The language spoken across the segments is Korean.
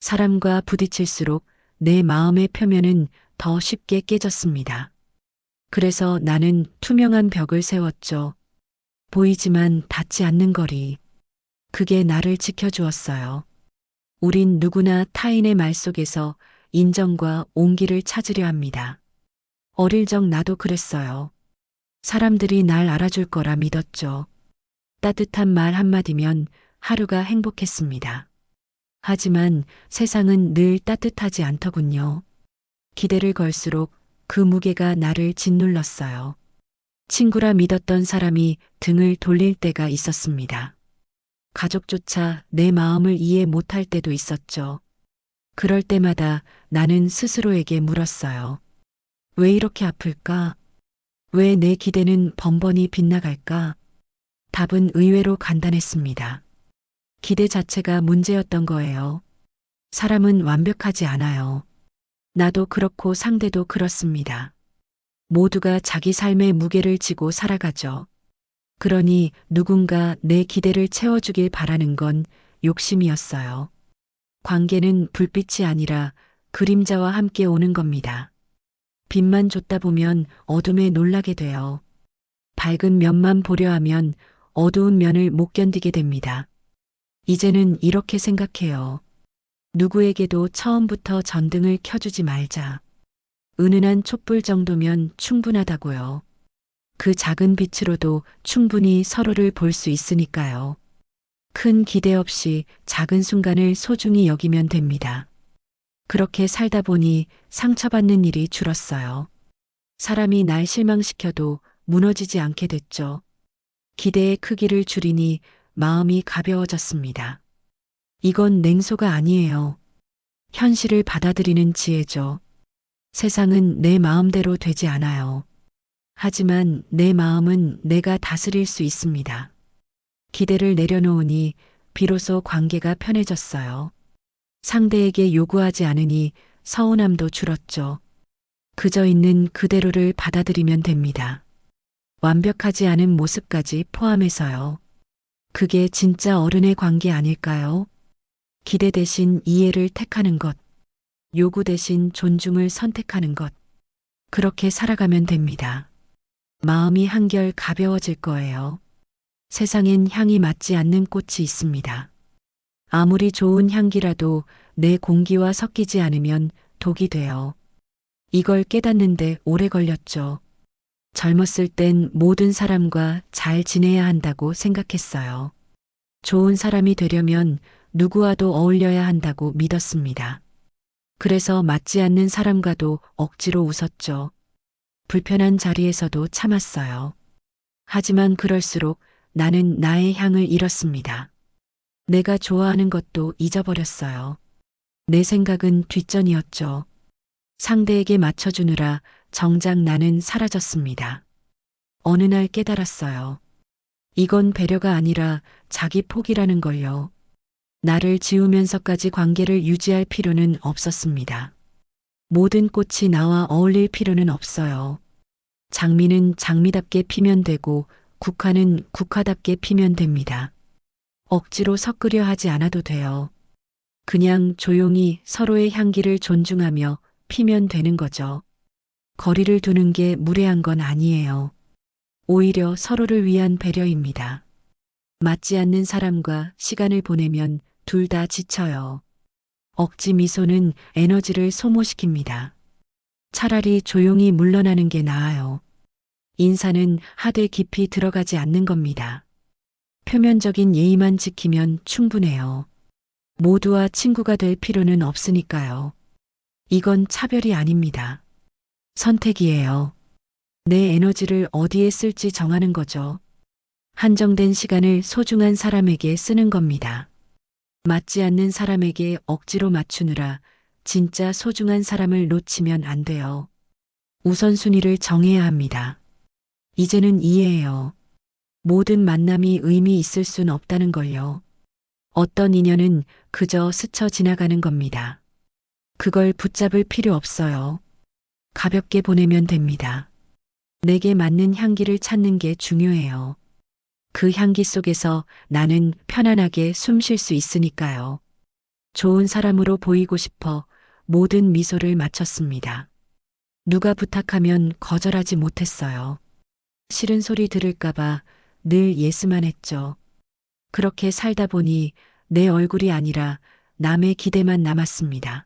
사람과 부딪힐수록 내 마음의 표면은 더 쉽게 깨졌습니다. 그래서 나는 투명한 벽을 세웠죠. 보이지만 닿지 않는 거리. 그게 나를 지켜주었어요. 우린 누구나 타인의 말 속에서 인정과 온기를 찾으려 합니다. 어릴 적 나도 그랬어요. 사람들이 날 알아줄 거라 믿었죠. 따뜻한 말 한마디면 하루가 행복했습니다. 하지만 세상은 늘 따뜻하지 않더군요. 기대를 걸수록 그 무게가 나를 짓눌렀어요. 친구라 믿었던 사람이 등을 돌릴 때가 있었습니다. 가족조차 내 마음을 이해 못할 때도 있었죠. 그럴 때마다 나는 스스로에게 물었어요. 왜 이렇게 아플까? 왜 내 기대는 번번이 빗나갈까? 답은 의외로 간단했습니다. 기대 자체가 문제였던 거예요. 사람은 완벽하지 않아요. 나도 그렇고 상대도 그렇습니다. 모두가 자기 삶의 무게를 지고 살아가죠. 그러니 누군가 내 기대를 채워주길 바라는 건 욕심이었어요. 관계는 불빛이 아니라 그림자와 함께 오는 겁니다. 빛만 줬다 보면 어둠에 놀라게 돼요. 밝은 면만 보려 하면 어두운 면을 못 견디게 됩니다. 이제는 이렇게 생각해요. 누구에게도 처음부터 전등을 켜주지 말자. 은은한 촛불 정도면 충분하다고요. 그 작은 빛으로도 충분히 서로를 볼 수 있으니까요. 큰 기대 없이 작은 순간을 소중히 여기면 됩니다. 그렇게 살다 보니 상처받는 일이 줄었어요. 사람이 날 실망시켜도 무너지지 않게 됐죠. 기대의 크기를 줄이니 마음이 가벼워졌습니다. 이건 냉소가 아니에요. 현실을 받아들이는 지혜죠. 세상은 내 마음대로 되지 않아요. 하지만 내 마음은 내가 다스릴 수 있습니다. 기대를 내려놓으니 비로소 관계가 편해졌어요. 상대에게 요구하지 않으니 서운함도 줄었죠. 그저 있는 그대로를 받아들이면 됩니다. 완벽하지 않은 모습까지 포함해서요. 그게 진짜 어른의 관계 아닐까요? 기대 대신 이해를 택하는 것, 요구 대신 존중을 선택하는 것. 그렇게 살아가면 됩니다. 마음이 한결 가벼워질 거예요. 세상엔 향이 맞지 않는 꽃이 있습니다. 아무리 좋은 향기라도 내 공기와 섞이지 않으면 독이 돼요. 이걸 깨닫는데 오래 걸렸죠. 젊었을 땐 모든 사람과 잘 지내야 한다고 생각했어요. 좋은 사람이 되려면 누구와도 어울려야 한다고 믿었습니다. 그래서 맞지 않는 사람과도 억지로 웃었죠. 불편한 자리에서도 참았어요. 하지만 그럴수록 나는 나의 향을 잃었습니다. 내가 좋아하는 것도 잊어버렸어요. 내 생각은 뒷전이었죠. 상대에게 맞춰주느라 정작 나는 사라졌습니다. 어느 날 깨달았어요. 이건 배려가 아니라 자기 포기라는 걸요. 나를 지우면서까지 관계를 유지할 필요는 없었습니다. 모든 꽃이 나와 어울릴 필요는 없어요. 장미는 장미답게 피면 되고 국화는 국화답게 피면 됩니다. 억지로 섞으려 하지 않아도 돼요. 그냥 조용히 서로의 향기를 존중하며 피면 되는 거죠. 거리를 두는 게 무례한 건 아니에요. 오히려 서로를 위한 배려입니다. 맞지 않는 사람과 시간을 보내면 둘 다 지쳐요. 억지 미소는 에너지를 소모시킵니다. 차라리 조용히 물러나는 게 나아요. 인사는 하되 깊이 들어가지 않는 겁니다. 표면적인 예의만 지키면 충분해요. 모두와 친구가 될 필요는 없으니까요. 이건 차별이 아닙니다. 선택이에요. 내 에너지를 어디에 쓸지 정하는 거죠. 한정된 시간을 소중한 사람에게 쓰는 겁니다. 맞지 않는 사람에게 억지로 맞추느라 진짜 소중한 사람을 놓치면 안 돼요. 우선순위를 정해야 합니다. 이제는 이해해요. 모든 만남이 의미 있을 순 없다는 걸요. 어떤 인연은 그저 스쳐 지나가는 겁니다. 그걸 붙잡을 필요 없어요. 가볍게 보내면 됩니다. 내게 맞는 향기를 찾는 게 중요해요. 그 향기 속에서 나는 편안하게 숨 쉴 수 있으니까요. 좋은 사람으로 보이고 싶어 모든 미소를 맞췄습니다. 누가 부탁하면 거절하지 못했어요. 싫은 소리 들을까봐 늘 예스만 했죠. 그렇게 살다 보니 내 얼굴이 아니라 남의 기대만 남았습니다.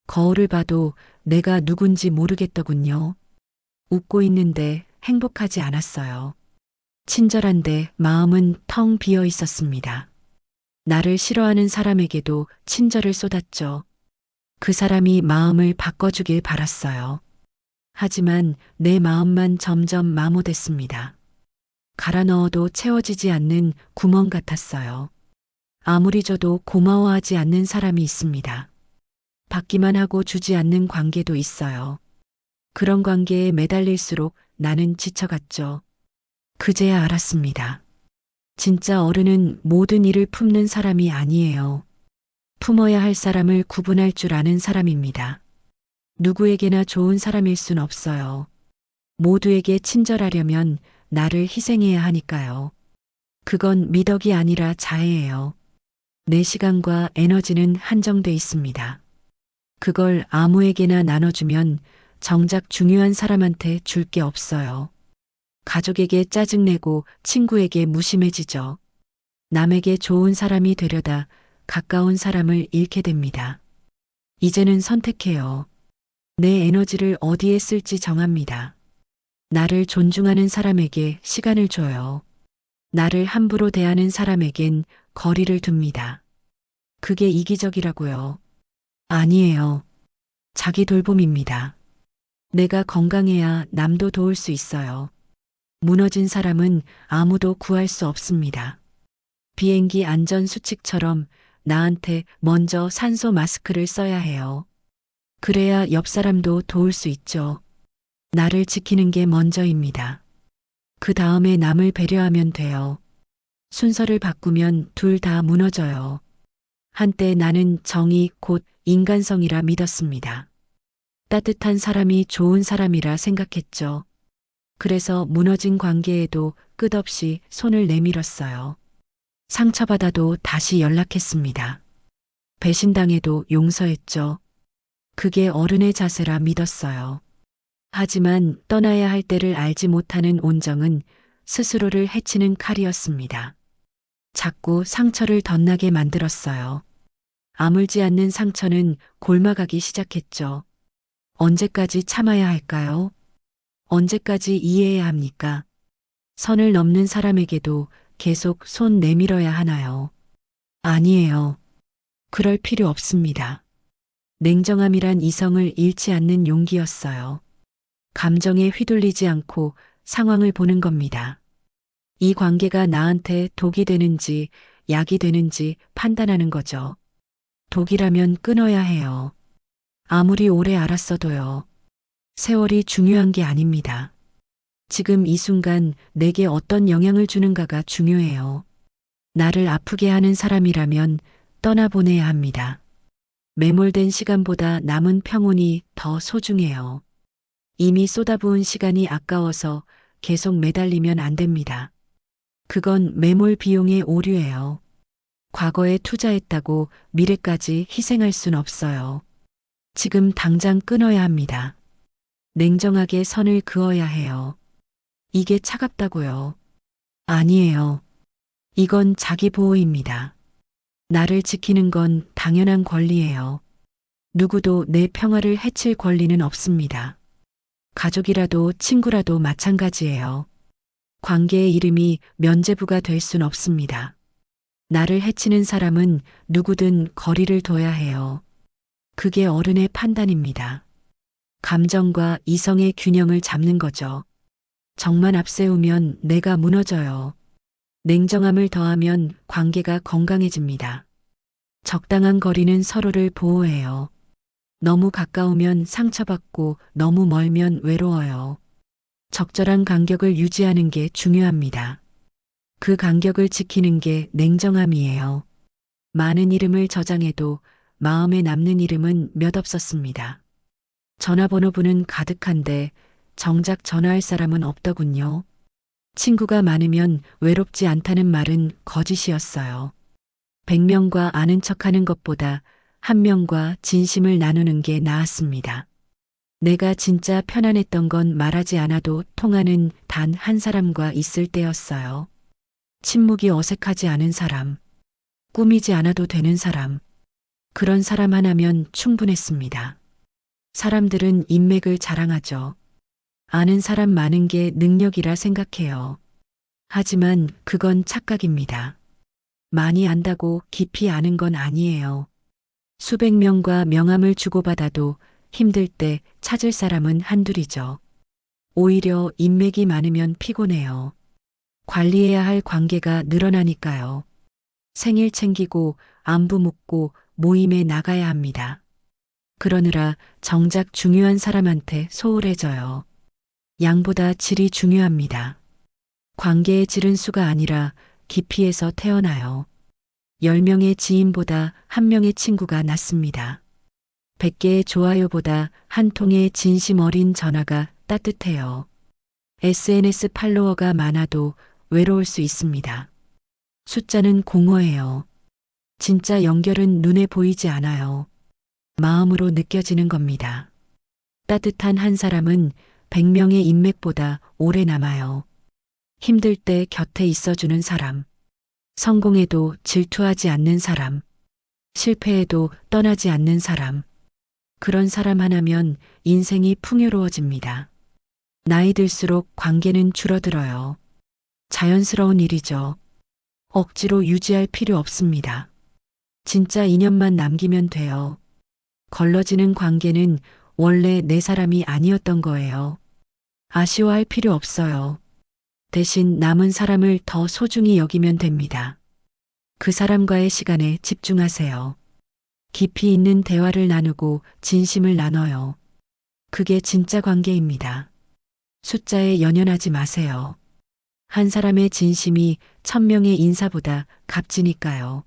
거울을 봐도 내가 누군지 모르겠더군요. 웃고 있는데 행복하지 않았어요. 친절한데 마음은 텅 비어 있었습니다. 나를 싫어하는 사람에게도 친절을 쏟았죠. 그 사람이 마음을 바꿔주길 바랐어요. 하지만 내 마음만 점점 마모됐습니다. 갈아 넣어도 채워지지 않는 구멍 같았어요. 아무리 줘도 고마워하지 않는 사람이 있습니다. 받기만 하고 주지 않는 관계도 있어요. 그런 관계에 매달릴수록 나는 지쳐갔죠. 그제야 알았습니다. 진짜 어른은 모든 일을 품는 사람이 아니에요. 품어야 할 사람을 구분할 줄 아는 사람입니다. 누구에게나 좋은 사람일 순 없어요. 모두에게 친절하려면 나를 희생해야 하니까요. 그건 미덕이 아니라 자애예요. 내 시간과 에너지는 한정돼 있습니다. 그걸 아무에게나 나눠주면 정작 중요한 사람한테 줄 게 없어요. 가족에게 짜증내고 친구에게 무심해지죠. 남에게 좋은 사람이 되려다 가까운 사람을 잃게 됩니다. 이제는 선택해요. 내 에너지를 어디에 쓸지 정합니다. 나를 존중하는 사람에게 시간을 줘요. 나를 함부로 대하는 사람에겐 거리를 둡니다. 그게 이기적이라고요. 아니에요. 자기 돌봄입니다. 내가 건강해야 남도 도울 수 있어요. 무너진 사람은 아무도 구할 수 없습니다. 비행기 안전 수칙처럼 나한테 먼저 산소 마스크를 써야 해요. 그래야 옆 사람도 도울 수 있죠. 나를 지키는 게 먼저입니다. 그 다음에 남을 배려하면 돼요. 순서를 바꾸면 둘 다 무너져요. 한때 나는 정의 곧 인간성이라 믿었습니다. 따뜻한 사람이 좋은 사람이라 생각했죠. 그래서 무너진 관계에도 끝없이 손을 내밀었어요. 상처받아도 다시 연락했습니다. 배신당해도 용서했죠. 그게 어른의 자세라 믿었어요. 하지만 떠나야 할 때를 알지 못하는 온정은 스스로를 해치는 칼이었습니다. 자꾸 상처를 덧나게 만들었어요. 아물지 않는 상처는 골마가기 시작했죠. 언제까지 참아야 할까요? 언제까지 이해해야 합니까? 선을 넘는 사람에게도 계속 손 내밀어야 하나요? 아니에요. 그럴 필요 없습니다. 냉정함이란 이성을 잃지 않는 용기였어요. 감정에 휘둘리지 않고 상황을 보는 겁니다. 이 관계가 나한테 독이 되는지 약이 되는지 판단하는 거죠. 독이라면 끊어야 해요. 아무리 오래 알았어도요. 세월이 중요한 게 아닙니다. 지금 이 순간 내게 어떤 영향을 주는가가 중요해요. 나를 아프게 하는 사람이라면 떠나보내야 합니다. 매몰된 시간보다 남은 평온이 더 소중해요. 이미 쏟아부은 시간이 아까워서 계속 매달리면 안 됩니다. 그건 매몰 비용의 오류예요. 과거에 투자했다고 미래까지 희생할 순 없어요. 지금 당장 끊어야 합니다. 냉정하게 선을 그어야 해요. 이게 차갑다고요. 아니에요. 이건 자기 보호입니다. 나를 지키는 건 당연한 권리예요. 누구도 내 평화를 해칠 권리는 없습니다. 가족이라도 친구라도 마찬가지예요. 관계의 이름이 면죄부가 될 순 없습니다. 나를 해치는 사람은 누구든 거리를 둬야 해요. 그게 어른의 판단입니다. 감정과 이성의 균형을 잡는 거죠. 정만 앞세우면 내가 무너져요. 냉정함을 더하면 관계가 건강해집니다. 적당한 거리는 서로를 보호해요. 너무 가까우면 상처받고 너무 멀면 외로워요. 적절한 간격을 유지하는 게 중요합니다. 그 간격을 지키는 게 냉정함이에요. 많은 이름을 저장해도 마음에 남는 이름은 몇 없었습니다. 전화번호부는 가득한데 정작 전화할 사람은 없더군요. 친구가 많으면 외롭지 않다는 말은 거짓이었어요. 100명과 아는 척하는 것보다 한 명과 진심을 나누는 게 나았습니다. 내가 진짜 편안했던 건 말하지 않아도 통하는 단 한 사람과 있을 때였어요. 침묵이 어색하지 않은 사람, 꾸미지 않아도 되는 사람, 그런 사람 하나면 충분했습니다. 사람들은 인맥을 자랑하죠. 아는 사람 많은 게 능력이라 생각해요. 하지만 그건 착각입니다. 많이 안다고 깊이 아는 건 아니에요. 수백 명과 명함을 주고받아도 힘들 때 찾을 사람은 한둘이죠. 오히려 인맥이 많으면 피곤해요. 관리해야 할 관계가 늘어나니까요. 생일 챙기고 안부 묻고 모임에 나가야 합니다. 그러느라 정작 중요한 사람한테 소홀해져요. 양보다 질이 중요합니다. 관계의 질은 수가 아니라 깊이에서 태어나요. 10명의 지인보다 1명의 친구가 낫습니다. 100개의 좋아요보다 한 통의 진심 어린 전화가 따뜻해요. SNS 팔로워가 많아도 외로울 수 있습니다. 숫자는 공허해요. 진짜 연결은 눈에 보이지 않아요. 마음으로 느껴지는 겁니다. 따뜻한 한 사람은 100명의 인맥보다 오래 남아요. 힘들 때 곁에 있어주는 사람, 성공해도 질투하지 않는 사람, 실패해도 떠나지 않는 사람, 그런 사람 하나면 인생이 풍요로워집니다. 나이 들수록 관계는 줄어들어요. 자연스러운 일이죠. 억지로 유지할 필요 없습니다. 진짜 인연만 남기면 돼요. 걸러지는 관계는 원래 내 사람이 아니었던 거예요. 아쉬워할 필요 없어요. 대신 남은 사람을 더 소중히 여기면 됩니다. 그 사람과의 시간에 집중하세요. 깊이 있는 대화를 나누고 진심을 나눠요. 그게 진짜 관계입니다. 숫자에 연연하지 마세요. 한 사람의 진심이 1000명의 인사보다 값지니까요.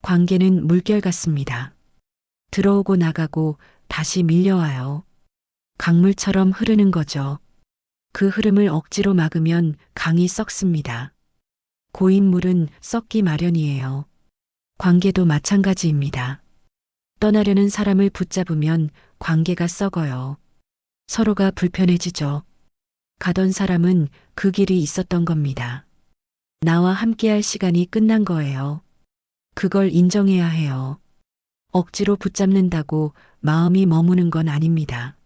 관계는 물결 같습니다. 들어오고 나가고 다시 밀려와요. 강물처럼 흐르는 거죠. 그 흐름을 억지로 막으면 강이 썩습니다. 고인 물은 썩기 마련이에요. 관계도 마찬가지입니다. 떠나려는 사람을 붙잡으면 관계가 썩어요. 서로가 불편해지죠. 가던 사람은 그 길이 있었던 겁니다. 나와 함께할 시간이 끝난 거예요. 그걸 인정해야 해요. 억지로 붙잡는다고 마음이 머무는 건 아닙니다.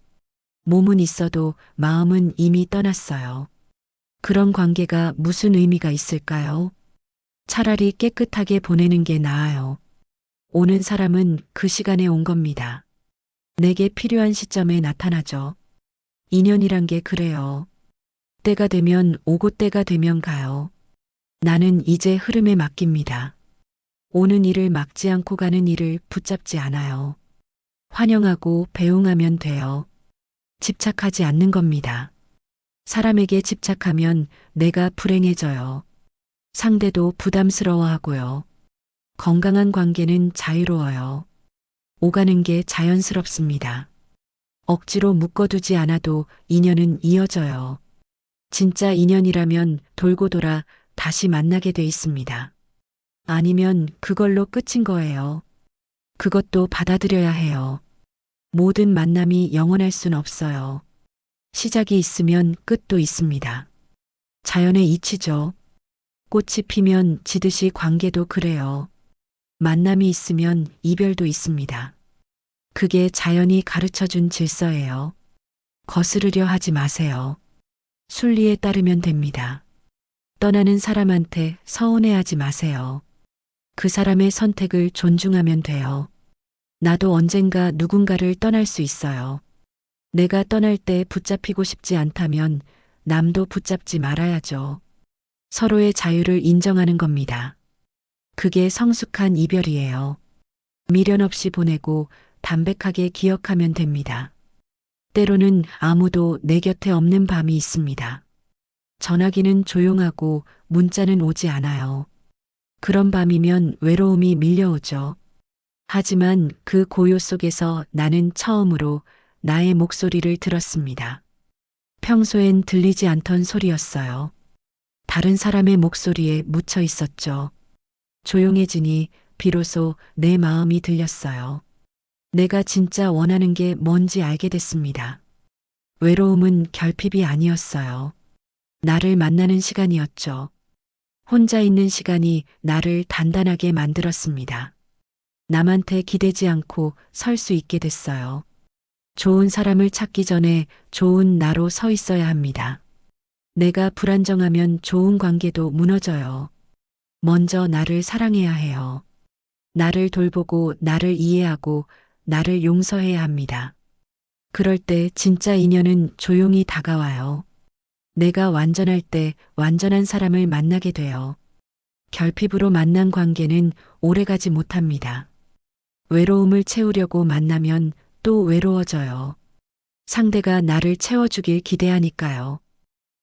몸은 있어도 마음은 이미 떠났어요. 그런 관계가 무슨 의미가 있을까요? 차라리 깨끗하게 보내는 게 나아요. 오는 사람은 그 시간에 온 겁니다. 내게 필요한 시점에 나타나죠. 인연이란 게 그래요. 때가 되면 오고 때가 되면 가요. 나는 이제 흐름에 맡깁니다. 오는 일을 막지 않고 가는 일을 붙잡지 않아요. 환영하고 배웅하면 돼요. 집착하지 않는 겁니다. 사람에게 집착하면 내가 불행해져요. 상대도 부담스러워하고요. 건강한 관계는 자유로워요. 오가는 게 자연스럽습니다. 억지로 묶어두지 않아도 인연은 이어져요. 진짜 인연이라면 돌고 돌아 다시 만나게 돼 있습니다. 아니면 그걸로 끝인 거예요. 그것도 받아들여야 해요. 모든 만남이 영원할 순 없어요. 시작이 있으면 끝도 있습니다. 자연의 이치죠. 꽃이 피면 지듯이 관계도 그래요. 만남이 있으면 이별도 있습니다. 그게 자연이 가르쳐준 질서예요. 거스르려 하지 마세요. 순리에 따르면 됩니다. 떠나는 사람한테 서운해하지 마세요. 그 사람의 선택을 존중하면 돼요. 나도 언젠가 누군가를 떠날 수 있어요. 내가 떠날 때 붙잡히고 싶지 않다면 남도 붙잡지 말아야죠. 서로의 자유를 인정하는 겁니다. 그게 성숙한 이별이에요. 미련 없이 보내고 담백하게 기억하면 됩니다. 때로는 아무도 내 곁에 없는 밤이 있습니다. 전화기는 조용하고 문자는 오지 않아요. 그런 밤이면 외로움이 밀려오죠. 하지만 그 고요 속에서 나는 처음으로 나의 목소리를 들었습니다. 평소엔 들리지 않던 소리였어요. 다른 사람의 목소리에 묻혀 있었죠. 조용해지니 비로소 내 마음이 들렸어요. 내가 진짜 원하는 게 뭔지 알게 됐습니다. 외로움은 결핍이 아니었어요. 나를 만나는 시간이었죠. 혼자 있는 시간이 나를 단단하게 만들었습니다. 남한테 기대지 않고 설 수 있게 됐어요. 좋은 사람을 찾기 전에 좋은 나로 서 있어야 합니다. 내가 불안정하면 좋은 관계도 무너져요. 먼저 나를 사랑해야 해요. 나를 돌보고 나를 이해하고 나를 용서해야 합니다. 그럴 때 진짜 인연은 조용히 다가와요. 내가 완전할 때 완전한 사람을 만나게 돼요. 결핍으로 만난 관계는 오래가지 못합니다. 외로움을 채우려고 만나면 또 외로워져요. 상대가 나를 채워주길 기대하니까요.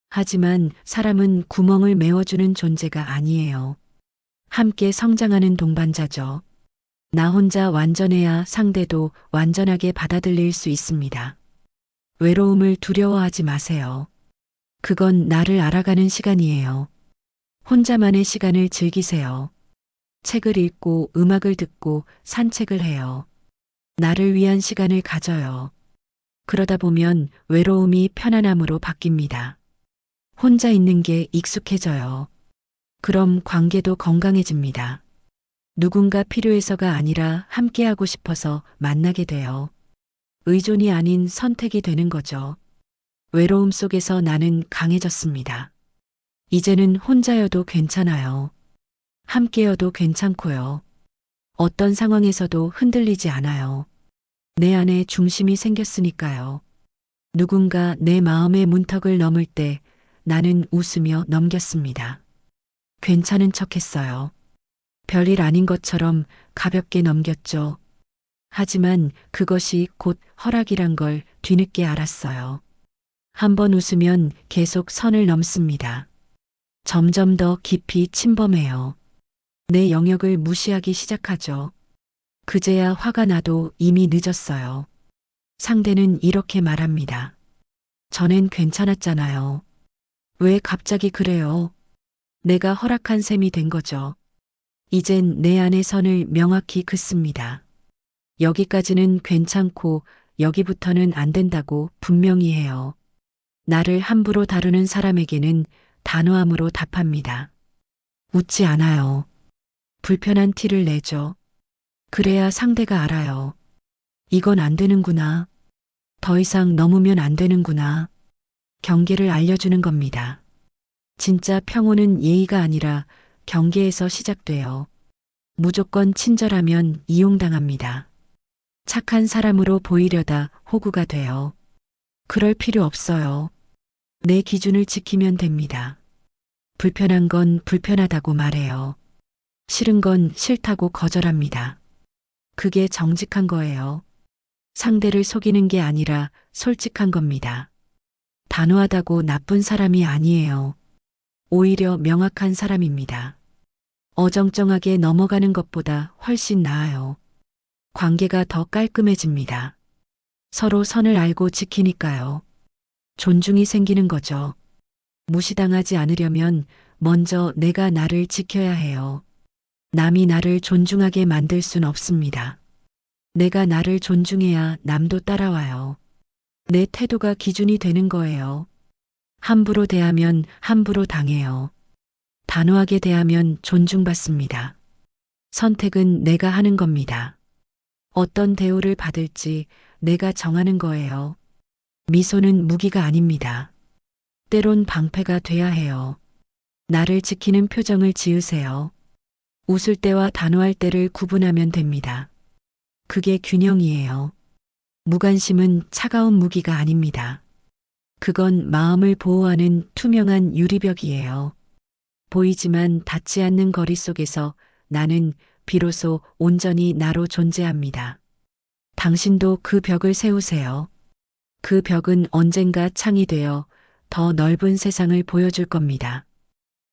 하지만 사람은 구멍을 메워주는 존재가 아니에요. 함께 성장하는 동반자죠. 나 혼자 완전해야 상대도 완전하게 받아들일 수 있습니다. 외로움을 두려워하지 마세요. 그건 나를 알아가는 시간이에요. 혼자만의 시간을 즐기세요. 책을 읽고 음악을 듣고 산책을 해요. 나를 위한 시간을 가져요. 그러다 보면 외로움이 편안함으로 바뀝니다. 혼자 있는 게 익숙해져요. 그럼 관계도 건강해집니다. 누군가 필요해서가 아니라 함께하고 싶어서 만나게 돼요. 의존이 아닌 선택이 되는 거죠. 외로움 속에서 나는 강해졌습니다. 이제는 혼자여도 괜찮아요. 함께여도 괜찮고요. 어떤 상황에서도 흔들리지 않아요. 내 안에 중심이 생겼으니까요. 누군가 내 마음의 문턱을 넘을 때 나는 웃으며 넘겼습니다. 괜찮은 척 했어요. 별일 아닌 것처럼 가볍게 넘겼죠. 하지만 그것이 곧 허락이란 걸 뒤늦게 알았어요. 한번 웃으면 계속 선을 넘습니다. 점점 더 깊이 침범해요. 내 영역을 무시하기 시작하죠. 그제야 화가 나도 이미 늦었어요. 상대는 이렇게 말합니다. 전엔 괜찮았잖아요. 왜 갑자기 그래요? 내가 허락한 셈이 된 거죠. 이젠 내 안의 선을 명확히 긋습니다. 여기까지는 괜찮고 여기부터는 안 된다고 분명히 해요. 나를 함부로 다루는 사람에게는 단호함으로 답합니다. 웃지 않아요. 불편한 티를 내죠. 그래야 상대가 알아요. 이건 안 되는구나. 더 이상 넘으면 안 되는구나. 경계를 알려주는 겁니다. 진짜 평온은 예의가 아니라 경계에서 시작돼요. 무조건 친절하면 이용당합니다. 착한 사람으로 보이려다 호구가 돼요. 그럴 필요 없어요. 내 기준을 지키면 됩니다. 불편한 건 불편하다고 말해요. 싫은 건 싫다고 거절합니다. 그게 정직한 거예요. 상대를 속이는 게 아니라 솔직한 겁니다. 단호하다고 나쁜 사람이 아니에요. 오히려 명확한 사람입니다. 어정쩡하게 넘어가는 것보다 훨씬 나아요. 관계가 더 깔끔해집니다. 서로 선을 알고 지키니까요. 존중이 생기는 거죠. 무시당하지 않으려면 먼저 내가 나를 지켜야 해요. 남이 나를 존중하게 만들 순 없습니다. 내가 나를 존중해야 남도 따라와요. 내 태도가 기준이 되는 거예요. 함부로 대하면 함부로 당해요. 단호하게 대하면 존중받습니다. 선택은 내가 하는 겁니다. 어떤 대우를 받을지 내가 정하는 거예요. 미소는 무기가 아닙니다. 때론 방패가 돼야 해요. 나를 지키는 표정을 지으세요. 웃을 때와 단호할 때를 구분하면 됩니다. 그게 균형이에요. 무관심은 차가운 무기가 아닙니다. 그건 마음을 보호하는 투명한 유리벽이에요. 보이지만 닿지 않는 거리 속에서 나는 비로소 온전히 나로 존재합니다. 당신도 그 벽을 세우세요. 그 벽은 언젠가 창이 되어 더 넓은 세상을 보여줄 겁니다.